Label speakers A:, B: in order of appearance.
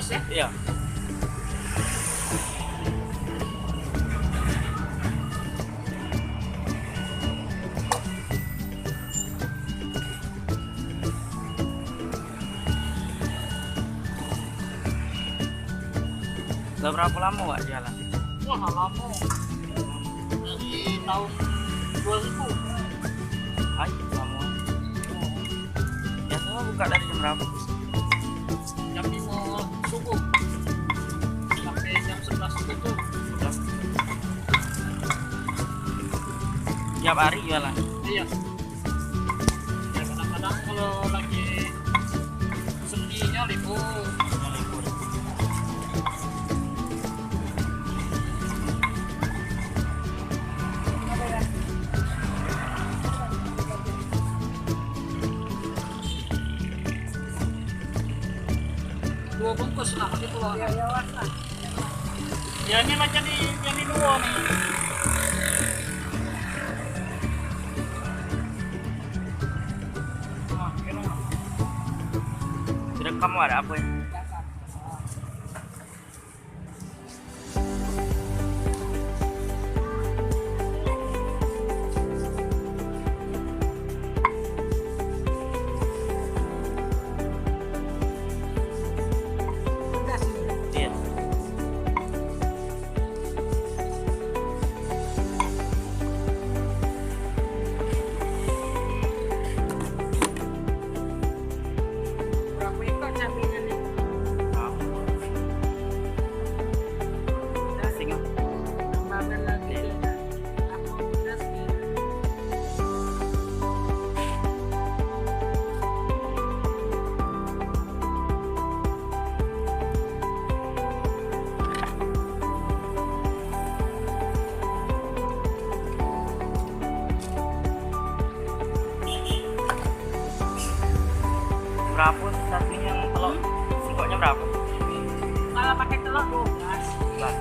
A: bungkus ya?
B: Iya. Udah berapa lama Wak jalan?
A: Wah lama. Dari tahun 2000.
B: Ay, lama. Biasanya buka dari jam berapa?
A: Jam 5 subuh sampai jam 11 tutup.
B: Tiap hari jualan?
A: Iya. Ya kadang-kadang kalau lagi sepinya libur. Dua bungkus lah gitu loh. Ya ini lah jadi dua nih. Nah, kira.
B: Sudah kamu ada apa ya? Iya.
A: Berapa ekor sapinya nih?
B: Asing ah.
A: Tambahan lagi. Aku udah sih.
B: Berapa sapinya yang telur? Singkoknya berapa?
A: Kalau pakai telur 12.
B: Lah.